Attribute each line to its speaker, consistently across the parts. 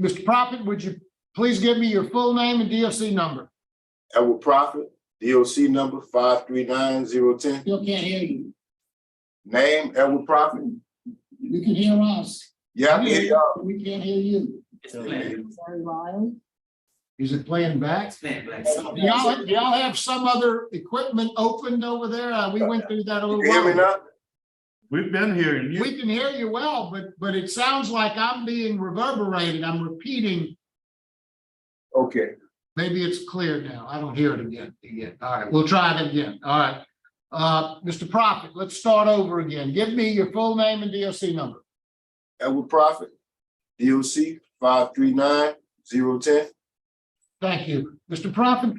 Speaker 1: Mr. Prophet, would you please give me your full name and DOC number?
Speaker 2: Edward Prophet, DOC number 539010.
Speaker 1: Still can't hear you.
Speaker 2: Name, Edward Prophet.
Speaker 1: You can hear us.
Speaker 2: Yeah, I can hear y'all.
Speaker 1: We can't hear you.
Speaker 3: Sorry, Lyle.
Speaker 1: Is it playing back? Do y'all have some other equipment opened over there? We went through that a little
Speaker 2: You can hear me
Speaker 1: while.
Speaker 2: now?
Speaker 4: We've been hearing you.
Speaker 1: We can hear you well, but it sounds like I'm being reverberated. I'm repeating.
Speaker 2: Okay.
Speaker 1: Maybe it's clear now. I don't hear it again. All right, we'll try it again. All right. Mr. Prophet, let's start over again. Give me your full name and DOC number.
Speaker 2: Edward Prophet, DOC 539010.
Speaker 1: Thank you. Mr. Prophet,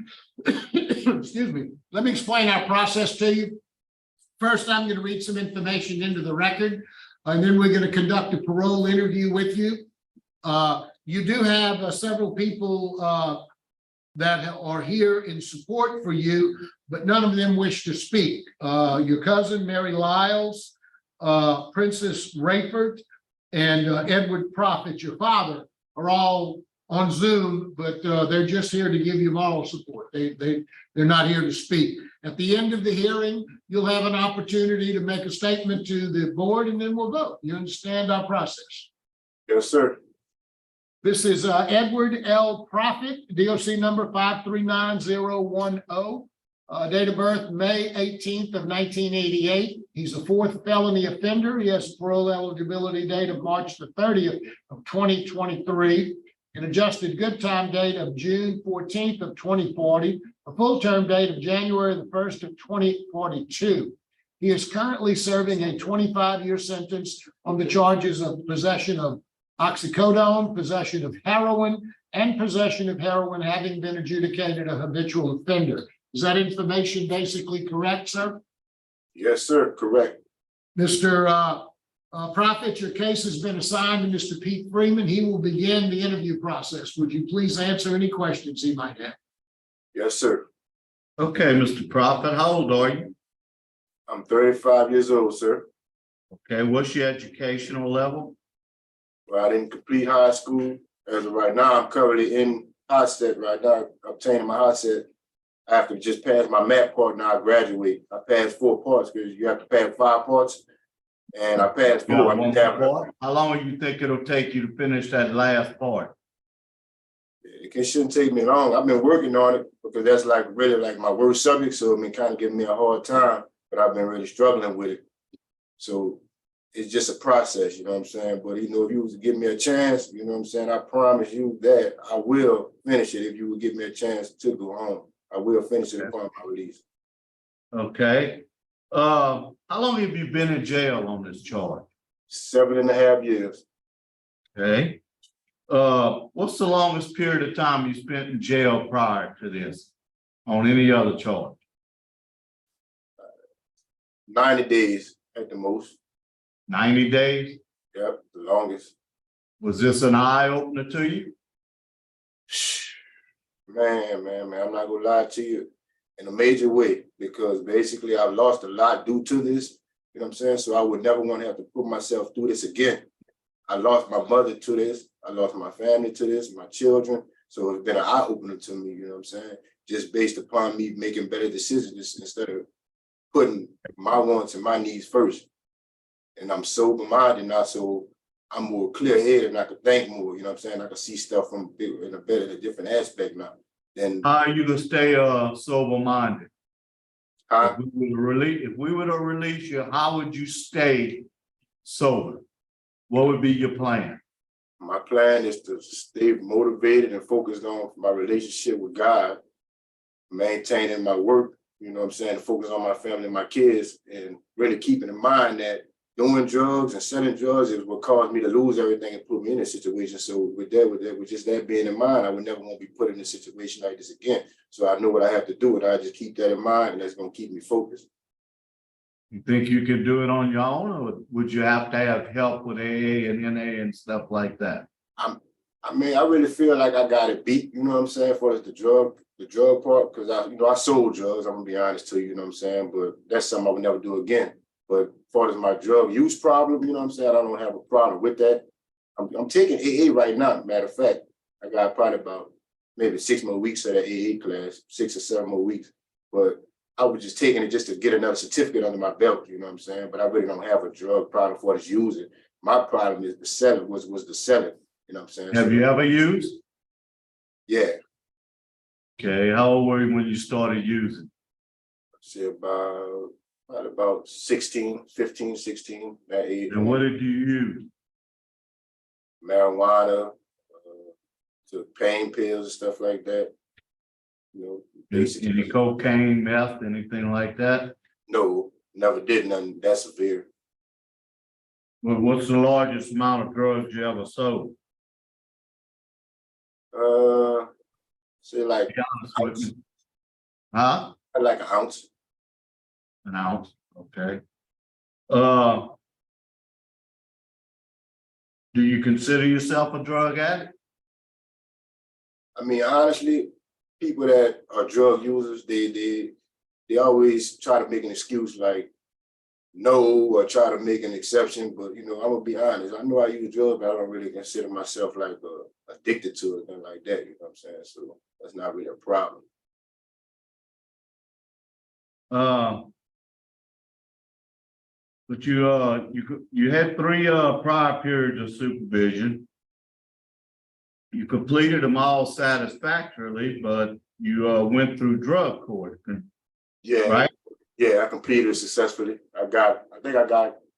Speaker 1: excuse me. Let me explain our process to you. First, I'm going to read some information into the record, and then we're going to conduct a parole interview with you. You do have several people that are here in support for you, but none of them wish to speak. Your cousin, Mary Lyles, Princess Rayford, and Edward Prophet, your father, are all on Zoom, but they're just here to give you moral support. They're not here to speak. At the end of the hearing, you'll have an opportunity to make a statement to the board, and then we'll vote. You understand our process?
Speaker 2: Yes, sir.
Speaker 1: This is Edward L. Prophet, DOC number 539010. Date of birth, May 18th of 1988. He's a fourth felony offender. He has a parole eligibility date of March the 30th of 2023. An adjusted good time date of June 14th of 2040. A full term date of January the 1st of 2042. He is currently serving a 25-year sentence on the charges of possession of oxycodone, possession of heroin, and possession of heroin having been adjudicated a habitual offender. Is that information basically correct, sir?
Speaker 2: Yes, sir. Correct.
Speaker 1: Mr. Prophet, your case has been assigned to Mr. Pete Freeman. He will begin the interview process. Would you please answer any questions he might have?
Speaker 2: Yes, sir.
Speaker 4: Okay, Mr. Prophet, how old are you?
Speaker 2: I'm 35 years old, sir.
Speaker 4: Okay, what's your educational level?
Speaker 2: Well, I didn't complete high school. As of right now, I'm currently in hot set right now, obtaining my hot set. I have to just pass my math part now. I graduate. I passed 4 parts because you have to pass 5 parts. And I passed 4.
Speaker 4: Got one more? How long do you think it'll take you to finish that last part?
Speaker 2: It shouldn't take me long. I've been working on it because that's like really like my worst subject. So it's been kind of giving me a hard time, but I've been really struggling with it. So it's just a process, you know what I'm saying? But you know, if you was to give me a chance, you know what I'm saying, I promise you that I will finish it if you would give me a chance to go home. I will finish it upon my release.
Speaker 4: Okay. How long have you been in jail on this charge?
Speaker 2: 7.5 years.
Speaker 4: Okay. What's the longest period of time you spent in jail prior to this on any other charge?
Speaker 2: 90 days at the most.
Speaker 4: 90 days?
Speaker 2: Yep, the longest.
Speaker 4: Was this an eye opener to you?
Speaker 2: Man, I'm not gonna lie to you in a major way, because basically I've lost a lot due to this, you know what I'm saying? So I would never want to have to put myself through this again. I lost my mother to this. I lost my family to this, my children. So it's been an eye opener to me, you know what I'm saying? Just based upon me making better decisions instead of putting my wants and my needs first. And I'm sober-minded now, so I'm more clear-headed and I can think more, you know what I'm saying? I can see stuff from in a better, a different aspect now. Then
Speaker 4: How are you gonna stay sober-minded? If we were to release you, how would you stay sober? What would be your plan?
Speaker 2: my plan is to stay motivated and focused on my relationship with God, maintaining my work, you know what I'm saying, focus on my family and my kids, and really keeping in mind that doing drugs and selling drugs is what caused me to lose everything and put me in this situation. So with just that being in mind, I would never want to be put in a situation like this again. So I know what I have to do, and I just keep that in mind, and that's going to keep me focused.
Speaker 4: You think you could do it on your own, or would you have to have help with AA and NA and stuff like that?
Speaker 2: I mean, I really feel like I got it beat, you know what I'm saying, for the drug part, because I sold drugs, I'm gonna be honest to you, you know what I'm saying, but that's something I would never do again. But as far as my drug use problem, you know what I'm saying, I don't have a problem with that. I'm taking AA right now. Matter of fact, I got probably about maybe 6 more weeks of that AA class, 6 or 7 more weeks. But I was just taking it just to get another certificate under my belt, you know what I'm saying? But I really don't have a drug problem for this using. My problem is the selling, was the selling, you know what I'm saying?
Speaker 4: Have you ever used?
Speaker 2: Yeah,
Speaker 4: Okay, how old were you when you started using?
Speaker 2: say about 16, 15, 16, that age.
Speaker 4: And what did you use?
Speaker 2: Marijuana, to pain pills and stuff like that. You know, basically.
Speaker 4: Any cocaine, meth, anything like that?
Speaker 2: No, never did nothing that severe.
Speaker 4: Well, what's the largest amount of drugs you ever sold?
Speaker 2: Say like
Speaker 4: Be honest with me. Huh?
Speaker 2: an ounce.
Speaker 4: An ounce, okay. Do you consider yourself a drug addict?
Speaker 2: I mean, honestly, people that are drug users, they always try to make an excuse like no, or try to make an exception. But you know, I'm gonna be honest. I know I use drugs, but I don't really consider myself like addicted to it, nothing like that. You know what I'm saying? So that's not really a problem.
Speaker 4: But you had 3 prior periods of supervision. You completed them all satisfactorily, but you went through drug court.
Speaker 2: Yeah,
Speaker 4: Right.
Speaker 2: Yeah, I completed it successfully.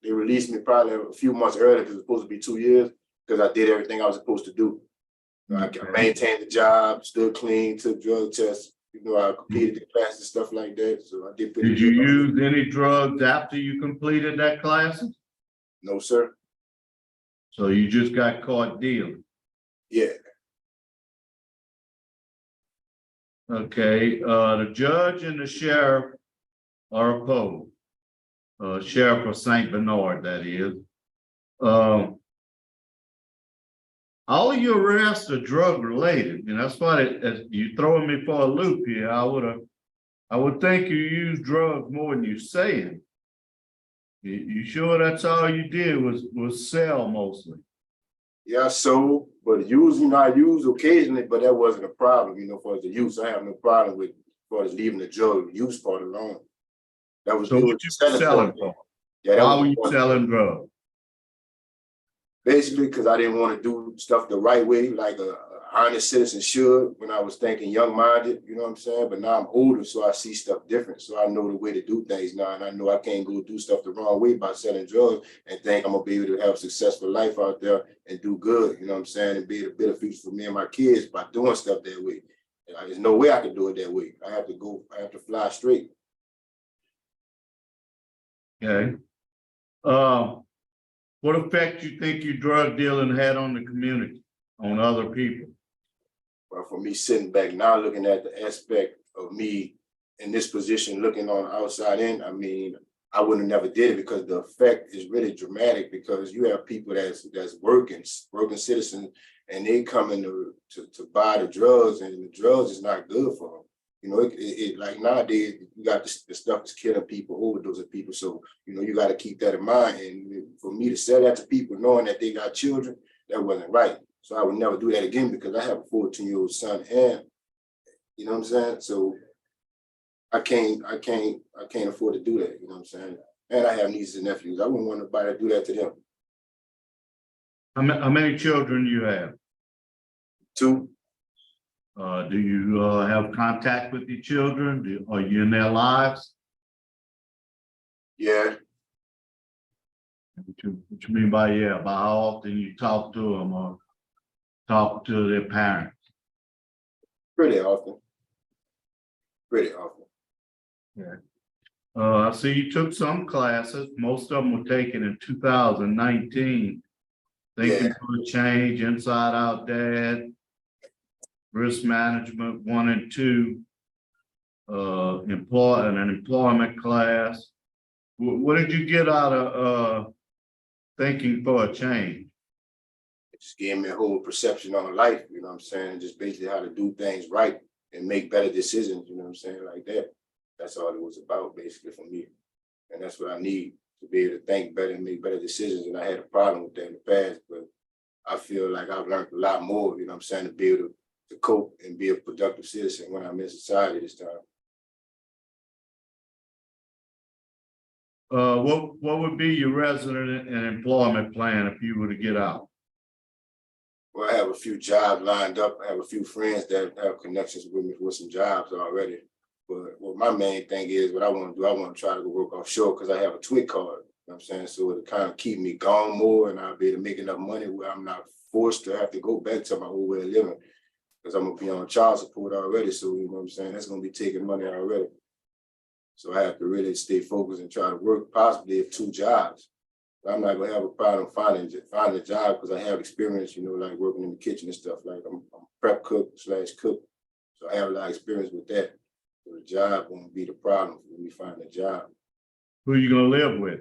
Speaker 2: They released me probably a few months earlier because it was supposed to be 2 years because I did everything I was supposed to do. I maintained the job, stood clean, took drug tests. You know, I completed the classes and stuff like that. So I did.
Speaker 4: Did you use any drugs after you completed that classes?
Speaker 2: No, sir.
Speaker 4: So you just got caught dealing.
Speaker 2: Yeah.
Speaker 4: Okay, the judge and the sheriff are opposed. Sheriff of St. Bernard, that is. All of your arrests are drug related, and that's why you throwing me for a loop here. I would think you use drugs more than you saying. You sure that's all you did was sell mostly?
Speaker 2: Yeah, so, but using, I use occasionally, but that wasn't a problem, you know, for the use. I have no problem with for leaving the drug use part alone. That was
Speaker 4: So what you selling for?
Speaker 2: Yeah, that
Speaker 4: Why
Speaker 2: was
Speaker 4: were you selling drugs?
Speaker 2: Basically, because I didn't want to do stuff the right way, like a honest citizen should when I was thinking young-minded, you know what I'm saying? But now I'm older, so I see stuff different. So I know the way to do things now, and I know I can't go do stuff the wrong way by selling drugs and think I'm gonna be able to have a successful life out there and do good, you know what I'm saying? And be a better future for me and my kids by doing stuff that way. There's no way I could do it that way. I have to fly straight.
Speaker 4: Okay. What effect you think your drug dealing had on the community, on other people?
Speaker 2: Well, for me sitting back now, looking at the aspect of me in this position, looking on the outside in, I mean, I wouldn't have never did it because the effect is really dramatic because you have people that's working citizens, and they come in to buy the drugs, and the drugs is not good for them. You know, it like nowadays you got the stuff that's killing people, overdosing people. So, you know, you got to keep that in mind. And for me to sell that to people knowing that they got children, that wasn't right. So I would never do that again because I have a 14-year-old son, and you know what I'm saying? So I can't afford to do that, you know what I'm saying? And I have nieces and nephews. I wouldn't want nobody to do that to them.
Speaker 4: How many children you have?
Speaker 2: 2.
Speaker 4: Do you have contact with your children? Are you in their lives?
Speaker 2: Yeah.
Speaker 4: What you mean by yeah? By how often you talk to them or talk to their parents?
Speaker 2: Pretty often. Pretty often.
Speaker 4: Yeah. I see you took some classes. Most of them were taken in 2019. Thinking for a Change, Inside Out Dad, Risk Management 1 and 2, an employment class. What did you get out of Thinking for a Change?
Speaker 2: It just gave me a whole perception on life, you know what I'm saying? Just basically how to do things right and make better decisions, you know what I'm saying? Like that. That's all it was about basically for me. And that's what I need to be able to think better and make better decisions. And I had a problem with that in the past, but I feel like I've learned a lot more, you know what I'm saying, to be able to cope and be a productive citizen when I'm in society this time.
Speaker 4: What would be your resident and employment plan if you were to get out?
Speaker 2: Well, I have a few jobs lined up. I have a few friends that have connections with me with some jobs already. But what my main thing is, what I want to do, I want to try to go work offshore because I have a TWIC card. You know what I'm saying? So it'll kind of keep me gone more and I'll be able to make enough money where I'm not forced to have to go back to my old way of living. Because I'm going to be on child support already. So, you know what I'm saying? That's going to be taking money already. So I have to really stay focused and try to work possibly 2 jobs. But I'm not going to have a problem finding a job because I have experience, you know, like working in the kitchen and stuff. Like I'm prep cook / cook. So I have a lot of experience with that. So the job won't be the problem for me finding a job.
Speaker 4: Who are you gonna live with?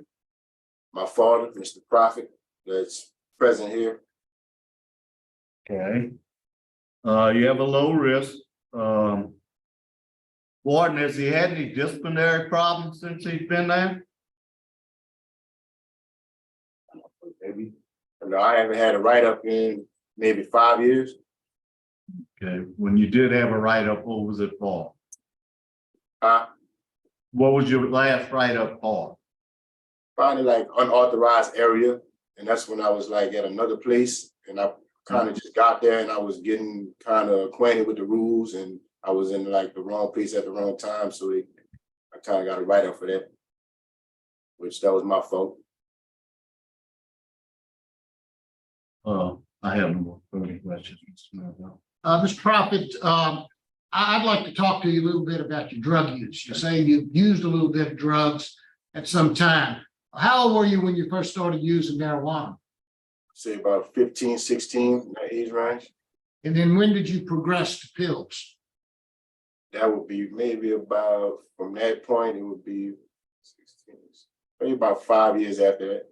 Speaker 2: My father, Mr. Prophet, that's present here.
Speaker 4: Okay. You have a low risk. Warden, has he had any disciplinary problems since he's been there?
Speaker 2: Maybe. No, I haven't had a write-up in maybe 5 years.
Speaker 4: Okay, when you did have a write-up, what was it for? What was your last write-up for?
Speaker 2: Probably like unauthorized area. And that's when I was like at another place and I kind of just got there and I was getting kind of acquainted with the rules and I was in like the wrong place at the wrong time. So I kind of got a write-up for that, which that was my fault.
Speaker 4: I have no more further questions.
Speaker 1: Mr. Prophet, I'd like to talk to you a little bit about your drug use. You say you used a little bit of drugs at some time. How old were you when you first started using marijuana?
Speaker 2: Say about 15, 16, that age range.
Speaker 1: And then when did you progress to pills?
Speaker 2: That would be maybe about, from that point, it would be 16, maybe about 5 years after that.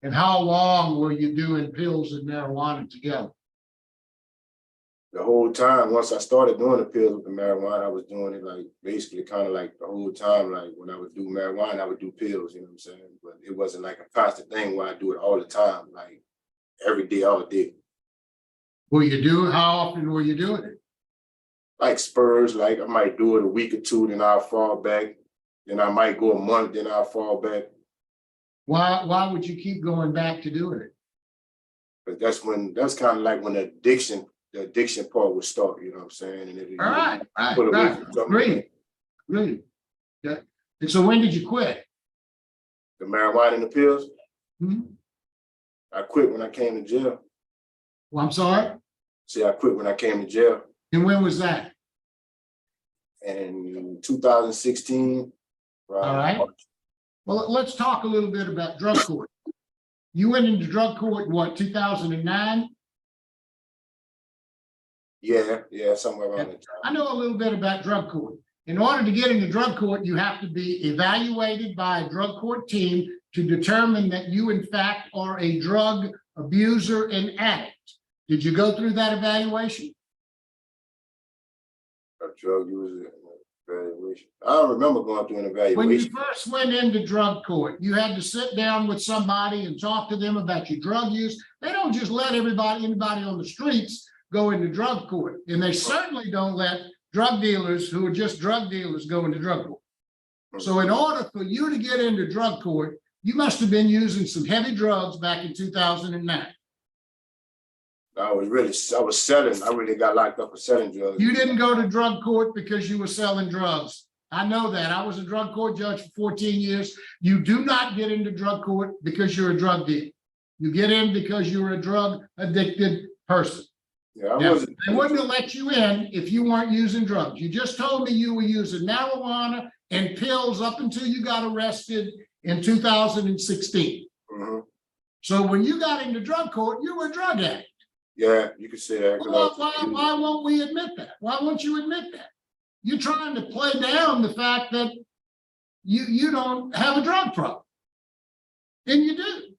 Speaker 1: And how long were you doing pills and marijuana together?
Speaker 2: The whole time, once I started doing the pills with the marijuana, I was doing it like basically kind of like the whole time. Like when I would do marijuana, I would do pills, you know what I'm saying? But it wasn't like a constant thing where I do it all the time, like every day, all day.
Speaker 1: How often were you doing it?
Speaker 2: Like spurs, like I might do it a week or 2, then I'll fall back. Then I might go a month, then I'll fall back.
Speaker 1: Why would you keep going back to doing it?
Speaker 2: But that's kind of like when the addiction part would start, you know what I'm saying? And
Speaker 1: Right. Great. Yeah. And so when did you quit?
Speaker 2: The marijuana and the pills?
Speaker 1: Hmm?
Speaker 2: I quit when I came to jail.
Speaker 1: Well, I'm sorry.
Speaker 2: See, I quit when I came to jail.
Speaker 1: And when was that?
Speaker 2: In 2016.
Speaker 1: All right. Well, let's talk a little bit about drug court. You went into drug court in what, 2009?
Speaker 2: Yeah, somewhere around that time.
Speaker 1: I know a little bit about drug court. In order to get into drug court, you have to be evaluated by a drug court team to determine that you in fact are a drug abuser and addict. Did you go through that evaluation?
Speaker 2: A drug user evaluation. I don't remember going through an evaluation.
Speaker 1: When you first went into drug court, you had to sit down with somebody and talk to them about your drug use. They don't just let anybody on the streets go into drug court. And they certainly don't let drug dealers who are just drug dealers go into drug court. So in order for you to get into drug court, you must have been using some heavy drugs back in 2009.
Speaker 2: I was selling. I really got locked up for selling drugs.
Speaker 1: You didn't go to drug court because you were selling drugs. I know that. I was a drug court judge for 14 years. You do not get into drug court because you're a drug dealer. You get in because you're a drug addicted person.
Speaker 2: Yeah,
Speaker 1: They wouldn't have let you in if you weren't using drugs. You just told me you were using marijuana and pills up until you got arrested in 2016.
Speaker 2: Mm-hmm.
Speaker 1: So when you got into drug court, you were a drug addict.
Speaker 2: Yeah, you could say that.
Speaker 1: Why won't we admit that? Why won't you admit that? You're trying to play down the fact that you don't have a drug problem. And you do.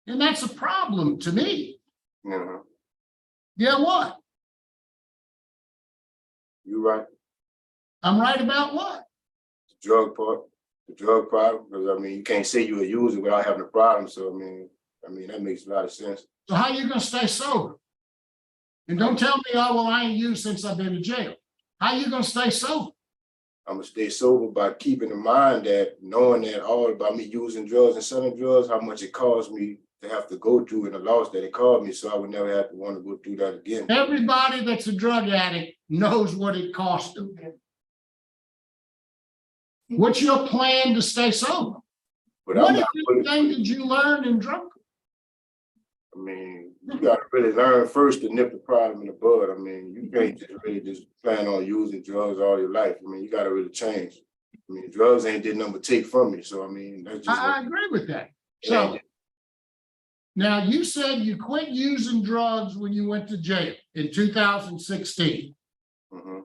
Speaker 1: And that's a problem to me.
Speaker 2: Mm-hmm.
Speaker 1: Yeah, what?
Speaker 2: You're right.
Speaker 1: I'm right about what?
Speaker 2: The drug part, the drug problem. Because I mean, you can't say you're a user without having a problem. So I mean, that makes a lot of sense.
Speaker 1: So how you gonna stay sober? And don't tell me, oh, well, I ain't used since I've been in jail. How you gonna stay sober?
Speaker 2: I'm gonna stay sober by keeping in mind that knowing that all about me using drugs and selling drugs, how much it cost me to have to go through and the loss that it caused me, so I would never have to want to go through that again.
Speaker 1: Everybody that's a drug addict knows what it cost them. What's your plan to stay sober?
Speaker 2: But
Speaker 1: What
Speaker 2: I'm
Speaker 1: if
Speaker 2: not really,
Speaker 1: anything did you learn in drug?
Speaker 2: I mean, you gotta really learn first to nip the problem in the bud. I mean, you can't just really just plan on using drugs all your life. I mean, you gotta really change. I mean, drugs ain't did nothing but take from me. So I mean, that's just
Speaker 1: I agree with that.
Speaker 2: it
Speaker 1: So
Speaker 2: ain't-
Speaker 1: now you said you quit using drugs when you went to jail in 2016.
Speaker 2: Mhm.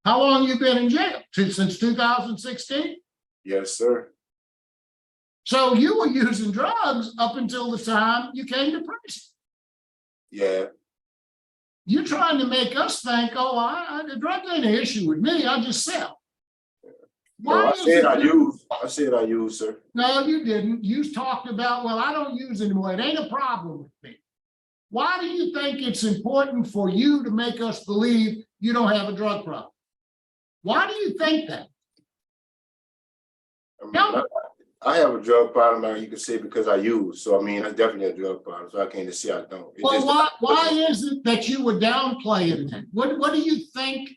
Speaker 1: How long you been in jail? Since 2016?
Speaker 2: Yes, sir.
Speaker 1: So you were using drugs up until the time you came to prison.
Speaker 2: Yeah.
Speaker 1: You're trying to make us think, oh, the drug ain't an issue with me. I just sell.
Speaker 2: No,
Speaker 1: Why
Speaker 2: I
Speaker 1: is
Speaker 2: said
Speaker 1: it
Speaker 2: I
Speaker 1: that-
Speaker 2: use. I said I use, sir.
Speaker 1: No, you didn't. You talked about, well, I don't use anymore. It ain't a problem with me. Why do you think it's important for you to make us believe you don't have a drug problem? Why do you think that?
Speaker 2: I mean,
Speaker 1: No.
Speaker 2: I have a drug problem, and you can say because I use. So I mean, that's definitely a drug problem. So I can't just say I don't. It
Speaker 1: Well,
Speaker 2: just-
Speaker 1: why is it that you would downplay it then? What do you think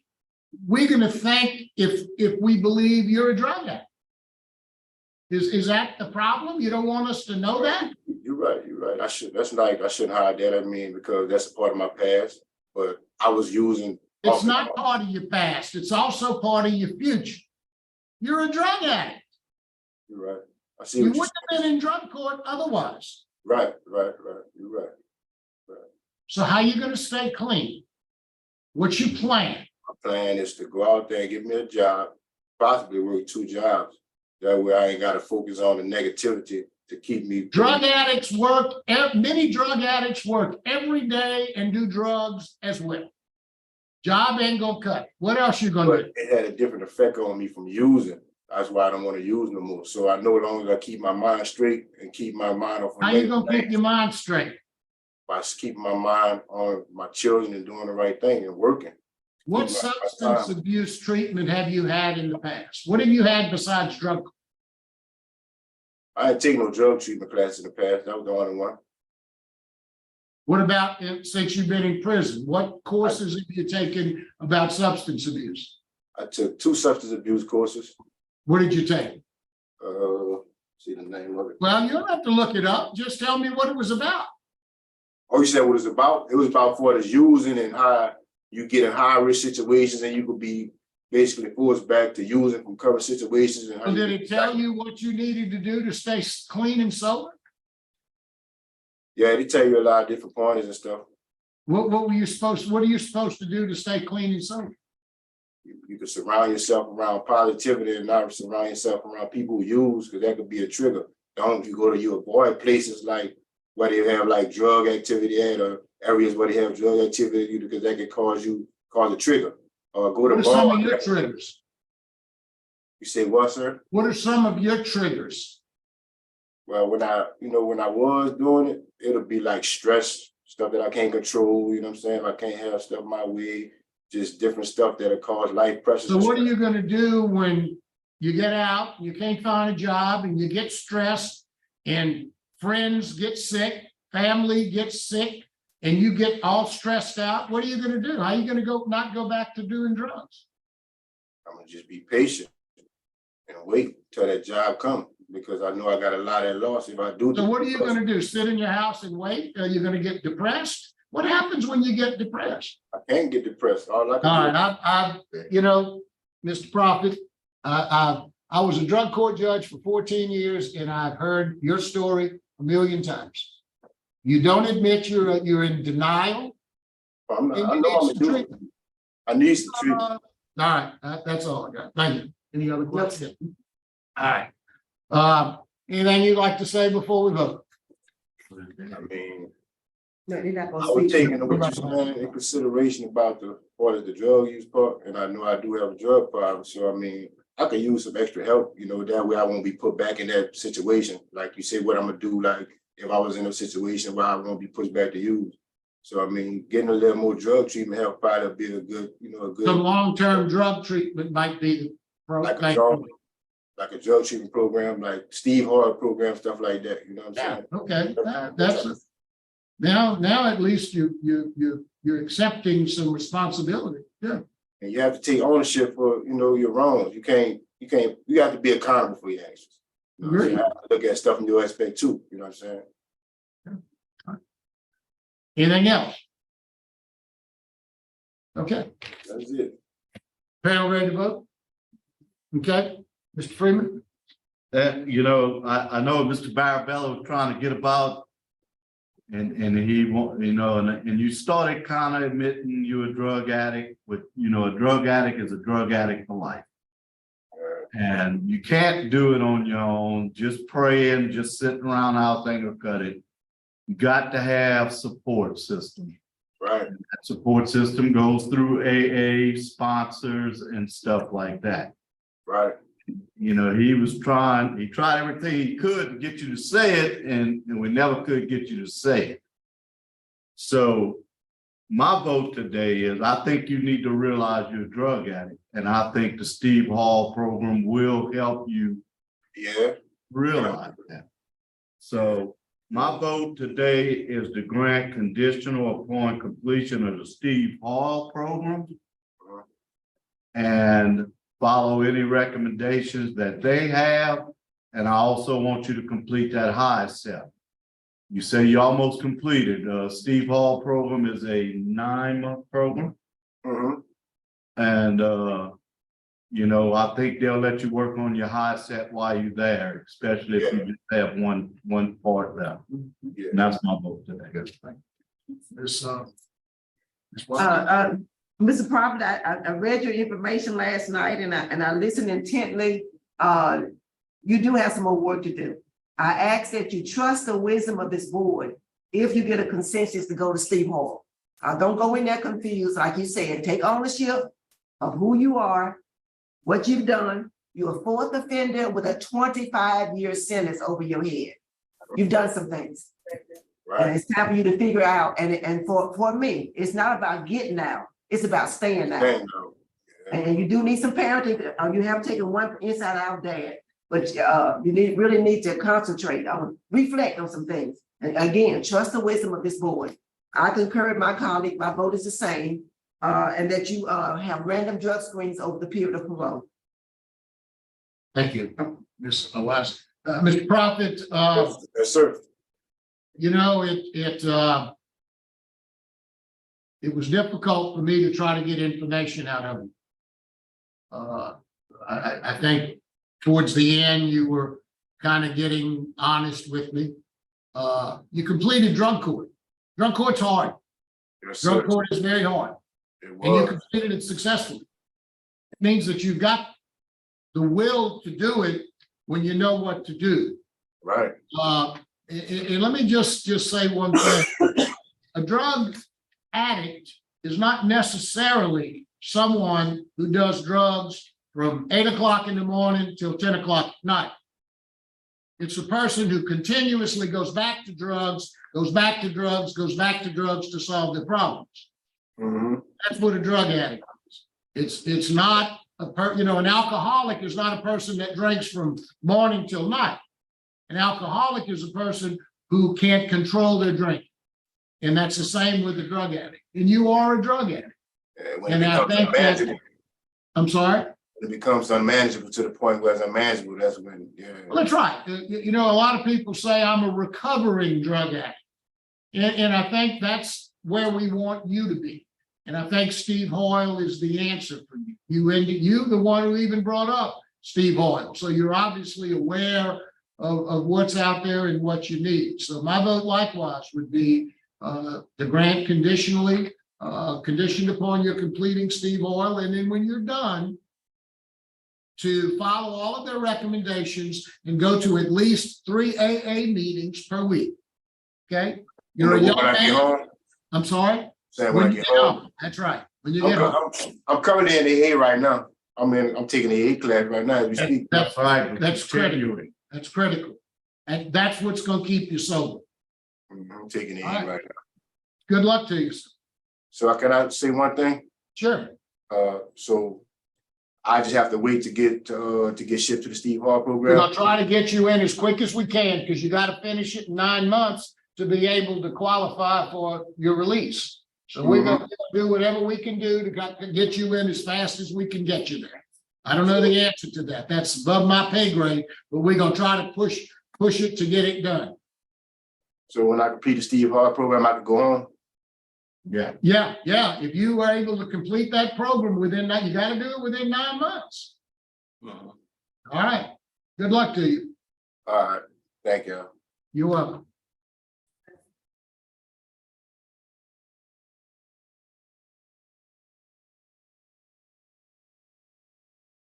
Speaker 1: we're gonna think if we believe you're a drug addict? Is that the problem? You don't want us to know that?
Speaker 2: You're right. You're right. I shouldn't hide that. I mean, because that's a part of my past. But I was using.
Speaker 1: It's not part of your past. It's also part of your future. You're a drug addict.
Speaker 2: You're right. I see
Speaker 1: You
Speaker 2: what you're
Speaker 1: wouldn't have been in drug court otherwise.
Speaker 2: Right. You're right.
Speaker 1: So how you gonna stay clean? What's your plan?
Speaker 2: My plan is to go out there and get me a job, possibly work 2 jobs. That way I ain't got to focus on the negativity to keep me.
Speaker 1: Drug addicts work, many drug addicts work every day and do drugs as well. Job ain't gonna cut it. What else you gonna
Speaker 2: But
Speaker 1: do?
Speaker 2: it had a different effect on me from using. That's why I don't want to use no more. So I know as long as I keep my mind straight and keep my mind off of
Speaker 1: How you gonna
Speaker 2: negative
Speaker 1: keep your mind straight?
Speaker 2: by keeping my mind on my children and doing the right thing and working.
Speaker 1: What
Speaker 2: Keep my
Speaker 1: substance
Speaker 2: time.
Speaker 1: abuse treatment have you had in the past? What have you had besides drug?
Speaker 2: I didn't take no drug treatment class in the past. That was the only one.
Speaker 1: What about since you've been in prison? What courses have you taken about substance abuse?
Speaker 2: I took 2 substance abuse courses.
Speaker 1: What did you take?
Speaker 2: See the name of it.
Speaker 1: Well, you don't have to look it up. Just tell me what it was about.
Speaker 2: Oh, you said what it's about? It was about for the using and how you get in high risk situations and you could be basically forced back to using from current situations. And how
Speaker 1: Well,
Speaker 2: you
Speaker 1: did it tell you what you needed to do to stay clean and sober?
Speaker 2: Yeah, they tell you a lot of different pointers and stuff.
Speaker 1: What are you supposed to do to stay clean and sober?
Speaker 2: You can surround yourself around positivity and not surround yourself around people who use, because that could be a trigger. Don't you avoid places like where they have like drug activity at, or areas where they have drug activity, because that could cause a trigger. Or go to
Speaker 1: What are some of
Speaker 2: bars.
Speaker 1: your triggers?
Speaker 2: You say what, sir?
Speaker 1: What are some of your triggers?
Speaker 2: Well, when I was doing it, it'll be like stress, stuff that I can't control, you know what I'm saying? I can't have stuff my way, just different stuff that'll cause life pressures.
Speaker 1: So what are you gonna do when you get out, you can't find a job and you get stressed and friends get sick, family gets sick, and you get all stressed out? What are you gonna do? How are you gonna not go back to doing drugs?
Speaker 2: I'm gonna just be patient and wait till that job comes, because I know I got a lot at loss if I do.
Speaker 1: So what are you gonna do? Sit in your house and wait? Are you gonna get depressed? What happens when you get depressed?
Speaker 2: I can't get depressed. All I
Speaker 1: All
Speaker 2: can
Speaker 1: right, Mr. Prophet, I was a drug court judge for 14 years and I've heard your story a million times. You don't admit you're in denial.
Speaker 2: do, I'm not,
Speaker 1: And
Speaker 2: I
Speaker 1: you
Speaker 2: know
Speaker 1: need
Speaker 2: I'm
Speaker 1: some
Speaker 2: gonna do it.
Speaker 1: treatment.
Speaker 2: I need some treatment.
Speaker 1: All right, that's all I got. Thank you. Any other questions? All right. Anything you'd like to say before we vote?
Speaker 2: I mean,
Speaker 3: No, you're not
Speaker 2: I
Speaker 3: gonna
Speaker 2: was
Speaker 3: speak.
Speaker 2: taking what you're saying in consideration about the drug use part, and I know I do have a drug problem. So I mean, I could use some extra help, that way I won't be put back in that situation. Like you say, what I'm gonna do, like if I was in a situation where I won't be pushed back to use. So I mean, getting a little more drug treatment help probably be a good, a good.
Speaker 1: Some long-term drug treatment might be the
Speaker 2: Like a drug treatment program, like Steve Hart program, stuff like that, you know what I'm
Speaker 1: Yeah,
Speaker 2: saying?
Speaker 1: okay, that's, now at least you're accepting some responsibility, yeah.
Speaker 2: And you have to take ownership for, your wrongs. You have to be accountable for your actions. You know what I'm saying? You have to look at stuff from your aspect too, you know what I'm saying?
Speaker 1: Anything else? Okay,
Speaker 2: That's it.
Speaker 1: panel ready to vote? Okay, Mr. Freeman?
Speaker 4: I know Mr. Barabella was trying to get about. And he won't, and you started kind of admitting you're a drug addict, but a drug addict is a drug addict for life. And you can't do it on your own, just praying, just sitting around out there or cut it. You got to have support system.
Speaker 2: Right.
Speaker 4: And that support system goes through AA sponsors and stuff like that.
Speaker 2: Right.
Speaker 4: He tried everything he could to get you to say it, and we never could get you to say it. So my vote today is I think you need to realize you're a drug addict, and I think the Steve Hall program will help you realize that. So my vote today is to grant conditional upon completion of the Steve Hall program and follow any recommendations that they have. And I also want you to complete that high step. You say you almost completed. Steve Hall program is a 9-month program. And, I think they'll let you work on your high step while you're there, especially if you just have one part left.
Speaker 2: Yeah.
Speaker 4: And that's my vote today.
Speaker 3: Mr. Prophet, I read your information last night and I listened intently. You do have some more work to do. I ask that you trust the wisdom of this board if you get a consensus to go to Steve Hall. Don't go in there confused, like you said. Take ownership of who you are, what you've done. You're a fourth offender with a 25-year sentence over your head. You've done some things.
Speaker 2: Right.
Speaker 3: And it's time for you to figure out. And for me, it's not about getting out. It's about staying out. And you do need some parenting. You have taken one inside out dad, but you really need to concentrate on, reflect on some things. And again, trust the wisdom of this board. I concur with my colleague. My vote is the same, and that you have random drug screens over the period of parole.
Speaker 1: Thank you, Ms. West. Mr. Prophet,
Speaker 2: Yes, sir.
Speaker 1: It was difficult for me to try to get information out of him. I think towards the end, you were kind of getting honest with me. You completed drug court. Drug court's hard.
Speaker 2: Yes,
Speaker 1: Drug
Speaker 2: sir.
Speaker 1: court is very hard.
Speaker 2: It
Speaker 1: And you
Speaker 2: was.
Speaker 1: completed it successfully. It means that you've got the will to do it when you know what to do.
Speaker 2: Right.
Speaker 1: And let me just say one thing. A drug addict is not necessarily someone who does drugs from 8 o'clock in the morning till 10 o'clock at night. It's a person who continuously goes back to drugs, goes back to drugs, goes back to drugs to solve their problems. That's what a drug addict is. It's not an alcoholic is not a person that drinks from morning till night. An alcoholic is a person who can't control their drink. And that's the same with a drug addict. And you are a drug addict.
Speaker 2: And I think that,
Speaker 1: I'm sorry?
Speaker 2: It becomes unmanageable to the point where it's unmanageable. That's when,
Speaker 1: Well, that's right. A lot of people say I'm a recovering drug addict. And I think that's where we want you to be. And I think Steve Hoyle is the answer for you. You the one who even brought up Steve Hoyle. So you're obviously aware of what's out there and what you need. So my vote likewise would be the grant conditionally, conditioned upon your completing Steve Hoyle. And then when you're done, to follow all of their recommendations and go to at least 3 AA meetings per week. Okay? You're a young man. I'm sorry?
Speaker 2: When you get home.
Speaker 1: That's right. When you get home.
Speaker 2: I'm currently in the AA right now. I'm taking the AA class right now as we speak.
Speaker 1: That's right. That's critical. That's critical. And that's what's going to keep you sober.
Speaker 2: I'm taking it in
Speaker 1: All right.
Speaker 2: right now.
Speaker 1: Good luck to you.
Speaker 2: So can I say one thing?
Speaker 1: Sure.
Speaker 2: So I just have to wait to get shipped to the Steve Hall
Speaker 1: We're
Speaker 2: program.
Speaker 1: gonna try to get you in as quick as we can, because you gotta finish it in 9 months to be able to qualify for your release. So we're gonna do whatever we can do to get you in as fast as we can get you there. I don't know the answer to that. That's above my pay grade, but we're gonna try to push it to get it done.
Speaker 2: So when I complete the Steve Hall program, I can go home.
Speaker 1: Yeah. If you are able to complete that program within that, you gotta do it within 9 months. All right. Good luck to you.
Speaker 2: All right, thank you.
Speaker 1: You're welcome.